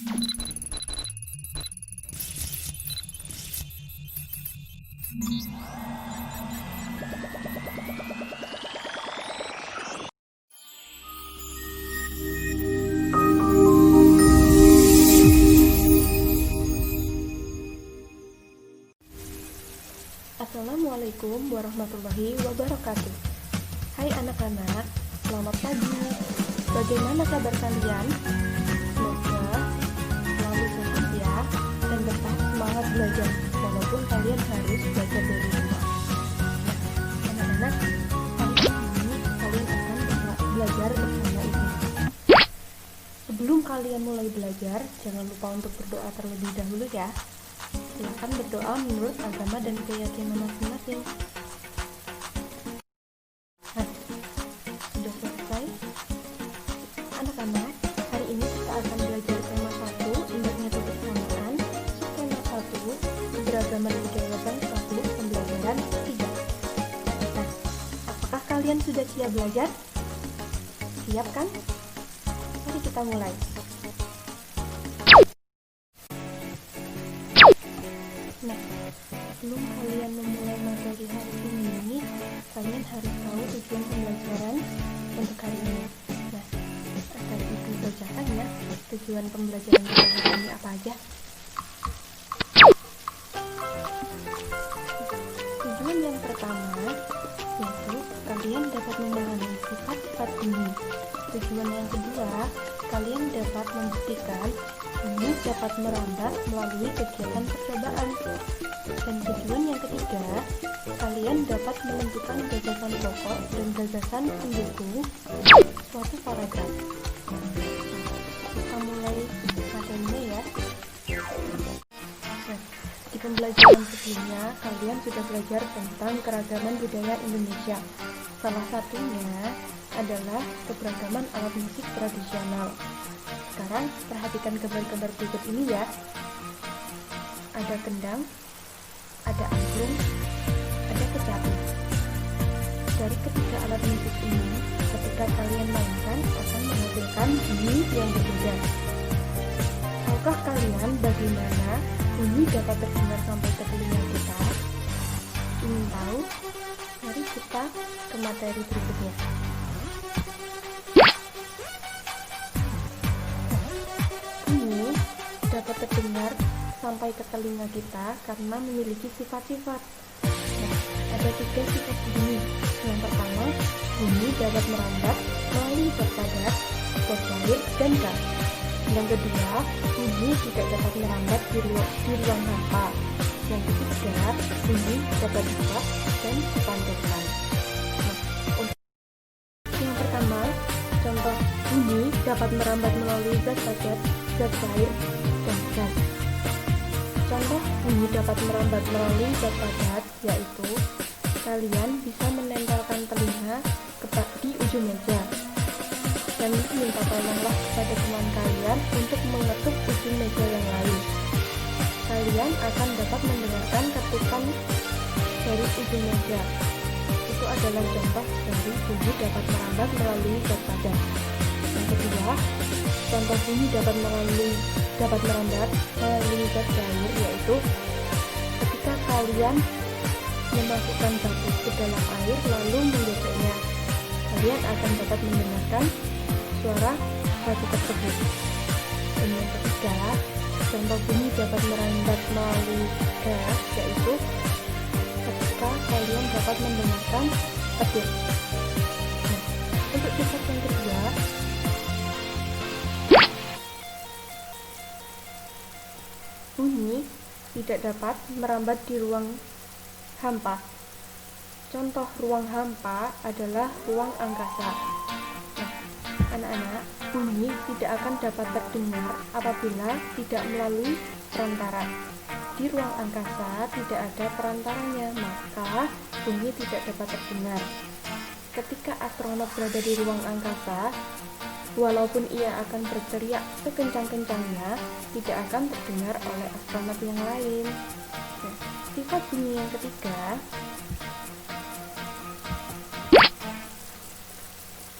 Assalamualaikum warahmatullahi wabarakatuh. Hai anak-anak, selamat pagi. Bagaimana kabar kalian? Semoga selalu sehat ya, dan tetap semangat belajar walaupun kalian harus belajar dari rumah. Anak-anak, hari ini kalian akan belajar bersama ibu. Sebelum kalian mulai belajar, jangan lupa untuk berdoa terlebih dahulu ya. Silakan berdoa menurut agama dan keyakinan masing-masing. Nah, sudah selesai? Anak-anak, hari ini kita akan belajar tema 1, indahnya kebersamaan, subtema 1, keberagaman budaya bangsa, pembelajaran 3. Nah, apakah kalian sudah siap belajar? Siap kan? Mari kita mulai. Nah, sebelum kalian memulai materi hari ini, kalian harus tahu tujuan pembelajaran untuk hari ini. Nah, akan ibu bacakan ya, tujuan pembelajaran kita hari ini apa aja. Tujuan yang pertama, yaitu kalian dapat memahami sifat-sifat bunyi. Tujuan yang kedua, kalian dapat membuktikan bunyi dapat merambat melalui kegiatan percobaan. Dan tujuan yang ketiga, kalian dapat menentukan gagasan pokok dan gagasan pendukung suatu paragraf. Kita mulai materinya ya. Nah, di pembelajaran sebelumnya, kalian sudah belajar tentang keragaman budaya Indonesia. Salah satunya adalah keberagaman alat musik tradisional. Sekarang perhatikan gambar-gambar berikut ini ya. Ada kendang, ada angklung, ada kecapi. Dari ketiga alat musik ini, ketika kalian mainkan akan menghasilkan bunyi yang berbeda. Tahukah kalian bagaimana bunyi dapat terdengar sampai ke telinga kita? Ingin tahu? Mari kita ke materi berikutnya. Dapat terdengar sampai ke telinga kita karena memiliki sifat-sifat. Nah, ada 3 sifat bunyi. Yang pertama, bunyi dapat merambat melalui zat padat, zat cair, dan gas. Yang kedua, bunyi tidak dapat merambat di ruang hampa. Yang ketiga, bunyi dapat dibuat dan dipantulkan. Nah, untuk yang pertama, contoh bunyi dapat merambat melalui zat padat, zat cair, dan gas. Contoh bunyi dapat merambat melalui zat padat yaitu kalian bisa menempelkan telinga di ujung meja dan minta tolonglah kepada teman kalian untuk mengetuk ujung meja yang lain. Kalian akan dapat mendengarkan ketukan dari ujung meja. Itu adalah contoh dari bunyi dapat merambat melalui zat padat. Yang kedua, contoh bunyi dapat merambat melalui zat cair yaitu ketika kalian memasukkan batu ke dalam air lalu menggeseknya, kalian akan dapat mendengarkan suara batu tersebut. Dan yang ketiga, contoh bunyi dapat merambat melalui gas yaitu ketika kalian dapat mendengarkan petir. Nah, untuk sifat yang kedua, bunyi tidak dapat merambat di ruang hampa. Contoh ruang hampa adalah ruang angkasa. Nah, anak-anak, bunyi tidak akan dapat terdengar apabila tidak melalui perantara. Di ruang angkasa tidak ada perantaranya, maka bunyi tidak dapat terdengar. Ketika astronot berada di ruang angkasa, walaupun ia akan berteriak sekencang-kencangnya, tidak akan terdengar oleh astronot yang lain. Nah, sifat bunyi yang ketiga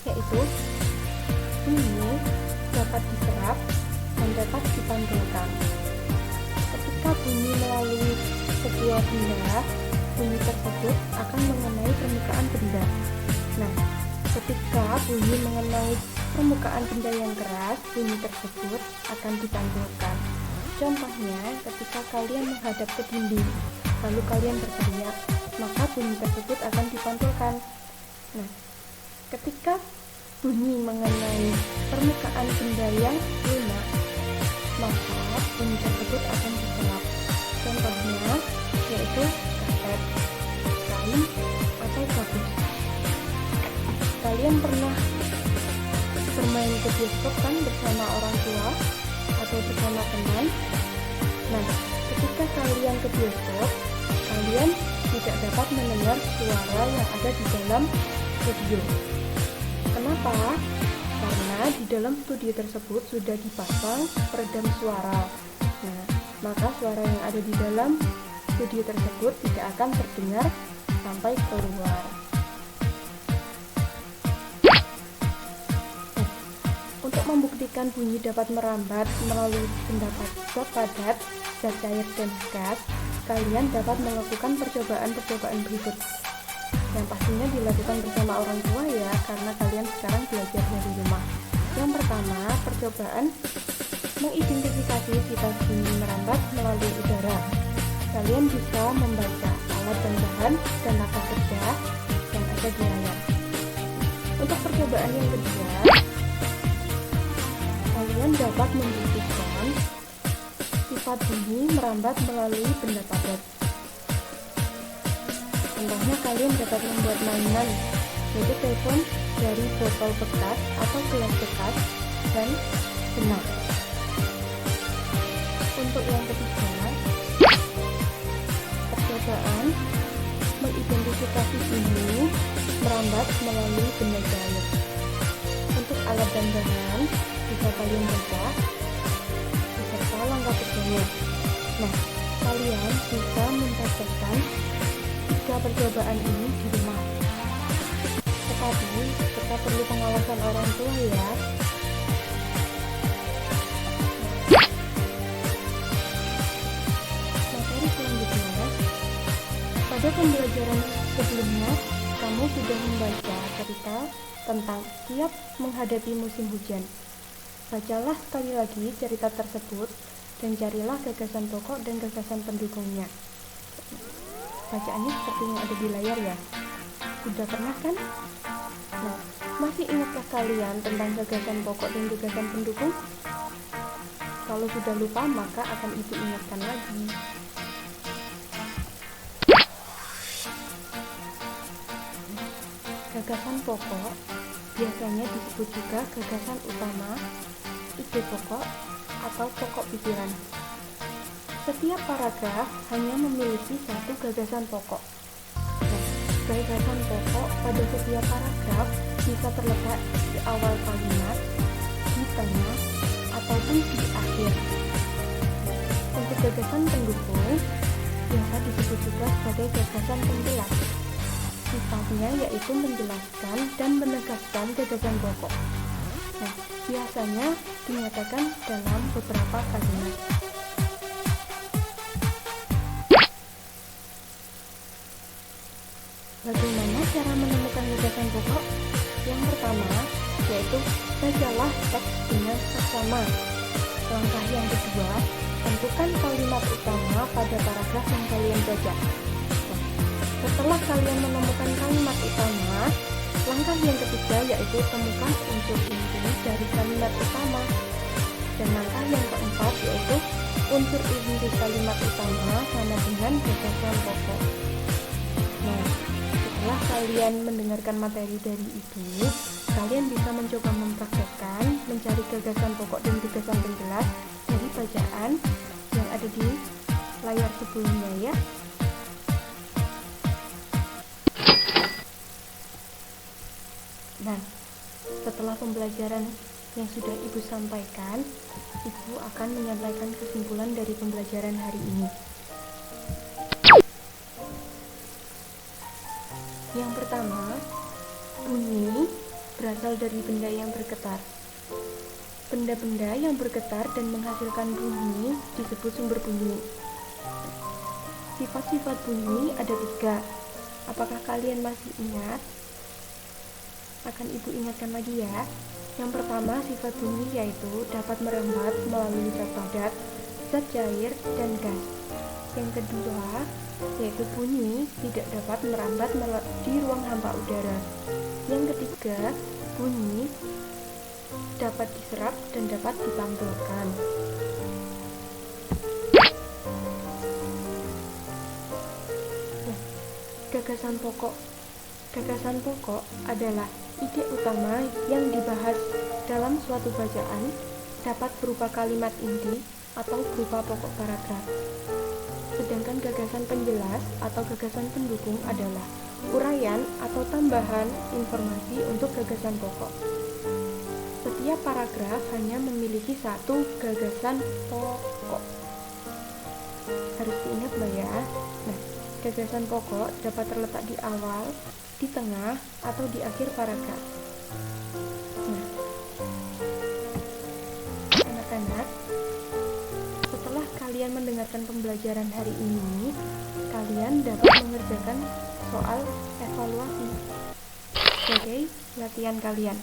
yaitu bunyi dapat diserap dan dapat dipantulkan. Ketika bunyi melalui sebuah benda, bunyi tersebut akan mengenai permukaan benda. Nah, ketika bunyi mengenai permukaan benda yang keras, bunyi tersebut akan dipantulkan. Contohnya, ketika kalian menghadap ke dinding, lalu kalian berteriak, maka bunyi tersebut akan dipantulkan. Nah, ketika bunyi mengenai permukaan benda yang lunak, maka bunyi tersebut akan diselap. Contohnya yaitu karet, kain, atau gabus. Kalian pernah bermain ke bioskop kan bersama orang tua atau bersama teman? Nah, ketika kalian ke bioskop, kalian tidak dapat mendengar suara yang ada di dalam studio. Kenapa? Karena di dalam studio tersebut sudah dipasang peredam suara. Nah, maka suara yang ada di dalam studio tersebut tidak akan terdengar sampai keluar. Untuk membuktikan bunyi dapat merambat melalui benda padat, zat cair, dan gas, kalian dapat melakukan percobaan berikut. Yang pastinya dilakukan bersama orang tua ya, karena kalian sekarang belajar dari rumah. Yang pertama, percobaan mengidentifikasi sifat bunyi merambat melalui udara. Kalian bisa membaca alat dan bahan dan nafas kerja yang ada di layar. Untuk percobaan yang kedua, kalian dapat membuktikan sifat bunyi merambat melalui benda padat. Contohnya, kalian dapat membuat mainan, yaitu telepon dari botol bekas atau gelas bekas dan benang. Untuk yang ketiga, percobaan mengidentifikasi bunyi merambat melalui benda cair. Untuk alat dan bahan bisa kalian baca beserta langkah kerjanya. Nah, kalian bisa mempraktekkan 3 percobaan ini di rumah. Tetapi tetap perlu pengawasan orang tua ya. Materi selanjutnya, pada pembelajaran sebelumnya kamu sudah membaca cerita tentang siap menghadapi musim hujan. Bacalah sekali lagi cerita tersebut dan carilah gagasan pokok dan gagasan pendukungnya. Bacaannya seperti yang ada di layar ya. Sudah pernah kan? Nah, masih ingatkah kalian tentang gagasan pokok dan gagasan pendukung? Kalau sudah lupa, maka akan Ibu ingatkan lagi. Gagasan pokok biasanya disebut juga gagasan utama, ide pokok, atau pokok pikiran. Setiap paragraf hanya memiliki satu gagasan pokok. Nah, gagasan pokok pada setiap paragraf bisa terletak di awal kalimat, di tengah, ataupun di akhir. Untuk gagasan pendukung, biasa disebut juga sebagai gagasan penjelas. Sifatnya yaitu menjelaskan dan menegaskan gagasan pokok. Nah, biasanya dinyatakan dalam beberapa kalimat. Bagaimana cara menemukan gagasan pokok? Yang pertama, yaitu bacalah teks dengan seksama. Langkah yang kedua, tentukan kalimat utama pada paragraf yang kalian baca. Setelah kalian menemukan kalimat utama, langkah yang ketiga yaitu temukan unsur inti dari kalimat utama. Dan langkah yang keempat yaitu unsur inti kalimat utama sama dengan gagasan pokok. Nah, setelah kalian mendengarkan materi dari itu, kalian bisa mencoba mempraktekkan mencari gagasan pokok dan gagasan penjelas dari bacaan yang ada di layar sebelumnya ya. Nah, setelah pembelajaran yang sudah Ibu sampaikan, Ibu akan menyampaikan kesimpulan dari pembelajaran hari ini. Yang pertama, bunyi berasal dari benda yang bergetar. Benda-benda yang bergetar dan menghasilkan bunyi disebut sumber bunyi. Sifat-sifat bunyi ada 3. Apakah kalian masih ingat? Akan Ibu ingatkan lagi ya. Yang pertama, sifat bunyi yaitu dapat merambat melalui zat padat, zat cair, dan gas. Yang kedua, yaitu bunyi tidak dapat merambat di ruang hampa udara. Yang ketiga, bunyi dapat diserap dan dapat dipantulkan. Gagasan pokok. Gagasan pokok adalah ide utama yang dibahas dalam suatu bacaan, dapat berupa kalimat inti atau berupa pokok paragraf. Sedangkan gagasan penjelas atau gagasan pendukung adalah uraian atau tambahan informasi untuk gagasan pokok. Setiap paragraf hanya memiliki satu gagasan pokok. Harus diingat Mbak ya. Nah, gagasan pokok dapat terletak di awal, di tengah, atau di akhir paragraf. Nah, anak-anak, setelah kalian mendengarkan pembelajaran hari ini, kalian dapat mengerjakan soal evaluasi sebagai latihan kalian.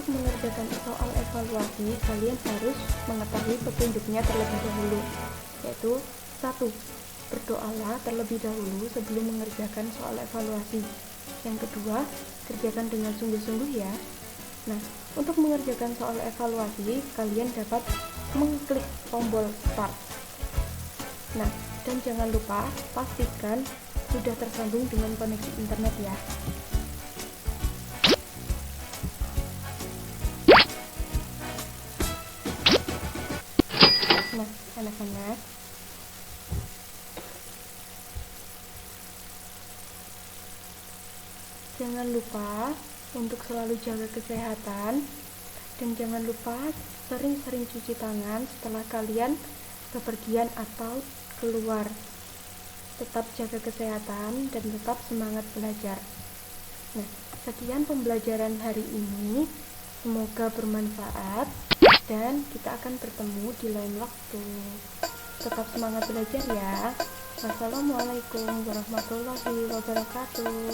Mengerjakan soal evaluasi, kalian harus mengetahui petunjuknya terlebih dahulu, yaitu 1. Berdoalah terlebih dahulu sebelum mengerjakan soal evaluasi. Yang kedua, kerjakan dengan sungguh-sungguh ya. Nah, untuk mengerjakan soal evaluasi, kalian dapat mengklik tombol start. Nah, dan jangan lupa pastikan sudah tersambung dengan koneksi internet ya. Nah, anak-anak, jangan lupa untuk selalu jaga kesehatan dan jangan lupa sering-sering cuci tangan setelah kalian bepergian atau keluar. Tetap jaga kesehatan dan tetap semangat belajar. Nah, sekian pembelajaran hari ini. Semoga bermanfaat dan kita akan bertemu di lain waktu. Tetap semangat belajar ya. Wassalamualaikum warahmatullahi wabarakatuh.